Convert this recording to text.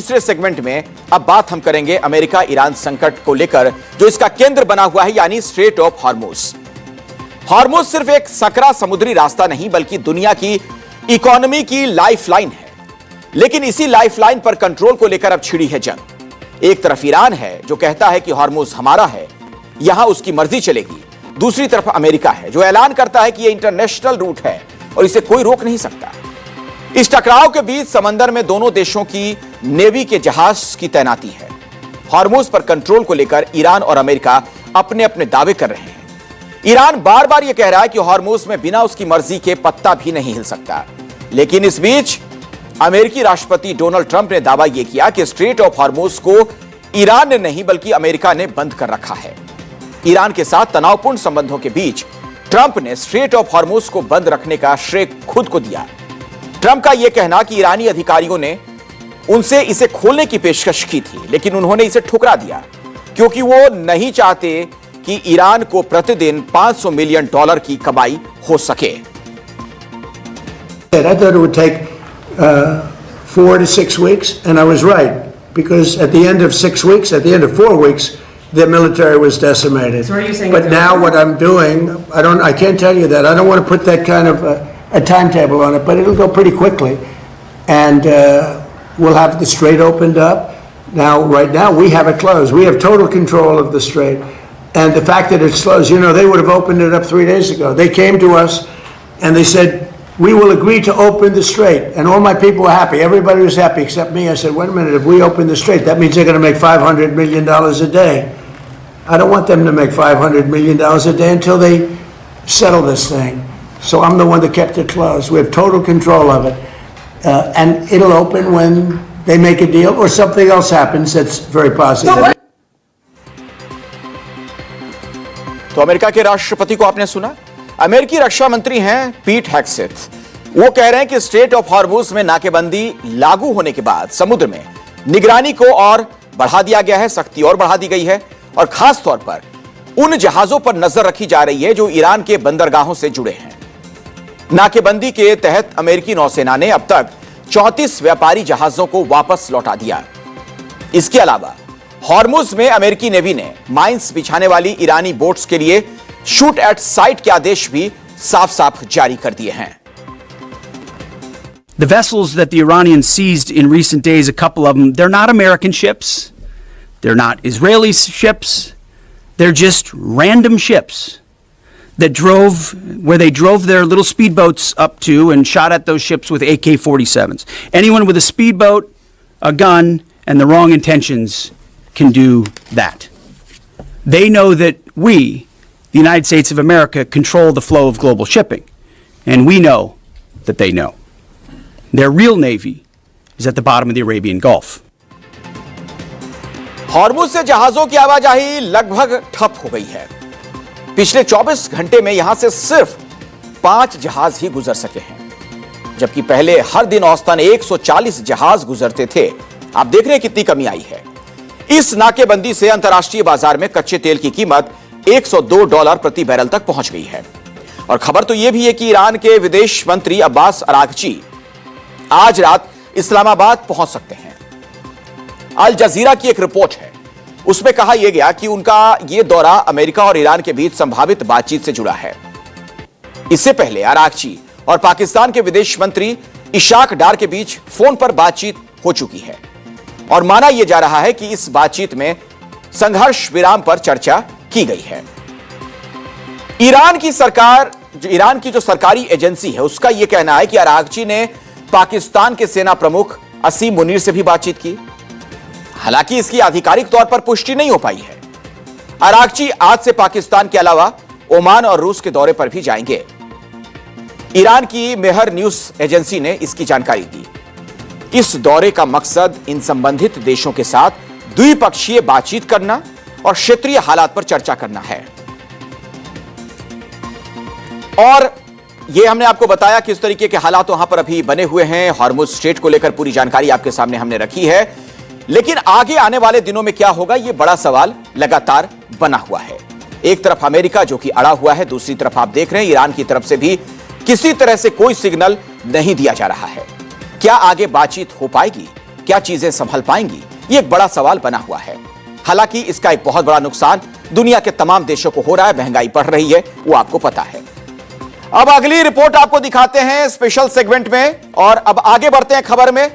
तीसरे सेगमेंट में अब बात हम करेंगे अमेरिका ईरान संकट को लेकर, जो इसका केंद्र बना हुआ है, यानी स्ट्रेट ऑफ हॉर्मुज। हॉर्मुज सिर्फ एक सकरा समुद्री रास्ता नहीं, बल्कि दुनिया की इकोनॉमी की लाइफलाइन है। लेकिन इसी लाइफलाइन पर कंट्रोल को लेकर अब छिड़ी है जंग। एक तरफ ईरान है जो कहता है कि हॉर्मुज हमारा है, यहां उसकी मर्जी चलेगी। दूसरी तरफ अमेरिका है जो ऐलान करता है कि यह इंटरनेशनल रूट है और इसे कोई रोक नहीं सकता। इस टकराव के बीच समंदर में दोनों देशों की नेवी के जहाज की तैनाती है। हॉर्मुज पर कंट्रोल को लेकर ईरान और अमेरिका अपने अपने दावे कर रहे हैं। ईरान बार बार यह कह रहा है कि हॉर्मुज में बिना उसकी मर्जी के पत्ता भी नहीं हिल सकता। लेकिन इस बीच अमेरिकी राष्ट्रपति डोनाल्ड ट्रंप ने दावा यह किया कि स्ट्रेट ऑफ हॉर्मुज को ईरान ने नहीं बल्कि अमेरिका ने बंद कर रखा है। ईरान के साथ तनावपूर्ण संबंधों के बीच ट्रंप ने स्ट्रेट ऑफ हॉर्मुज को बंद रखने का श्रेय खुद को दिया। ट्रंप का यह कहना कि ईरानी अधिकारियों ने उनसे इसे खोलने की पेशकश की थी, लेकिन उन्होंने इसे ठुकरा दिया क्योंकि वो नहीं चाहते कि ईरान को प्रतिदिन $500 मिलियन की कमाई हो सके। I thought it would take 4 to 6 weeks, and I was right, because at the end of 6 weeks, at the end of 4 weeks, the military was decimated. So are you saying but now what I'm doing, I can't tell you that. I don't want to put that kind of a timetable on it, but it'll go pretty quickly, and we'll have the strait opened up. Now, right now, we have it closed. We have total control of the strait, and the fact that it's closed, they would have opened it up 3 days ago. They came to us, and they said, we will agree to open the strait, and all my people were happy. Everybody was happy except me. I said, wait a minute, if we open the strait, that means they're going to make $500 million a day. I don't want them to make $500 million a day until they settle this thing. So I'm the one that kept it closed. We have total control of it. And it'll open when they make a deal or something else happens that's very positive. तो America के राष्ट्रपति को आपने सुना। अमेरिकी रक्षा मंत्री हैं पीट हेग्सेथ। वो कह रहे हैं कि स्ट्रेट ऑफ हॉर्मुज में नाकेबंदी लागू होने के बाद समुद्र में निगरानी को और बढ़ा दिया गया है, सख्ती और बढ़ा दी गई है, और खास तौर पर उन जहाजों पर नजर रखी जा रही है जो ईरान के बंदरगाहों से जुड़े हैं। नाकेबंदी के तहत अमेरिकी नौसेना ने अब तक 34 व्यापारी जहाजों को वापस लौटा दिया। इसके अलावा हॉर्मुज में अमेरिकी नेवी ने माइंस बिछाने वाली ईरानी बोट्स के लिए शूट एट साइट के आदेश भी साफ साफ जारी कर दिए हैं। The vessels that the Iranians seized in recent days, a couple of them, they're not American ships. They're not Israeli ships. They're just random ships that where they drove their little speedboats up to and shot at those ships with AK-47s. Anyone with a speedboat, a gun, and the wrong intentions can do that. They know that we, the United States of America, control the flow of global shipping. And we know that they know. Their real navy is at the bottom of the Arabian Gulf. Hormuz से जहाजों की आवाजाही लगभग ठप हो गई है। पिछले 24 घंटे में यहां से सिर्फ 5 जहाज ही गुजर सके हैं, जबकि पहले हर दिन औसतन 140 जहाज गुजरते थे। आप देख रहे हैं कितनी कमी आई है। इस नाकेबंदी से अंतर्राष्ट्रीय बाजार में कच्चे तेल की कीमत $102 प्रति बैरल तक पहुंच गई है। और खबर तो यह भी है कि ईरान के विदेश मंत्री अब्बास अरागची आज रात इस्लामाबाद पहुंच सकते हैं। अल जजीरा की एक रिपोर्ट है, उसमें कहा यह गया कि उनका यह दौरा अमेरिका और ईरान के बीच संभावित बातचीत से जुड़ा है। इससे पहले अरागची और पाकिस्तान के विदेश मंत्री इशाक डार के बीच फोन पर बातचीत हो चुकी है और माना यह जा रहा है कि इस बातचीत में संघर्ष विराम पर चर्चा की गई है। ईरान की जो सरकारी एजेंसी है, उसका यह कहना है कि अरागची ने पाकिस्तान के सेना प्रमुख असीम मुनीर से भी बातचीत की। हालांकि इसकी आधिकारिक तौर पर पुष्टि नहीं हो पाई है। अरागची आज से पाकिस्तान के अलावा ओमान और रूस के दौरे पर भी जाएंगे। ईरान की मेहर न्यूज एजेंसी ने इसकी जानकारी दी। इस दौरे का मकसद इन संबंधित देशों के साथ द्विपक्षीय बातचीत करना और क्षेत्रीय हालात पर चर्चा करना है। और यह हमने आपको बताया किस तरीके के हालात वहां पर अभी बने हुए हैं। हॉर्मुज स्ट्रेट को लेकर पूरी जानकारी आपके सामने हमने रखी है, लेकिन आगे आने वाले दिनों में क्या होगा, यह बड़ा सवाल लगातार बना हुआ है। एक तरफ अमेरिका जो कि अड़ा हुआ है, दूसरी तरफ आप देख रहे हैं ईरान की तरफ से भी किसी तरह से कोई सिग्नल नहीं दिया जा रहा है। क्या आगे बातचीत हो पाएगी क्या चीजें संभल पाएंगी, ये एक बड़ा सवाल बना हुआ है। हालांकि इसका एक बहुत बड़ा नुकसान दुनिया के तमाम देशों को हो रहा है। महंगाई बढ़ रही है, वो आपको पता है। अब अगली रिपोर्ट आपको दिखाते हैं स्पेशल सेगमेंट में, और अब आगे बढ़ते हैं खबर में।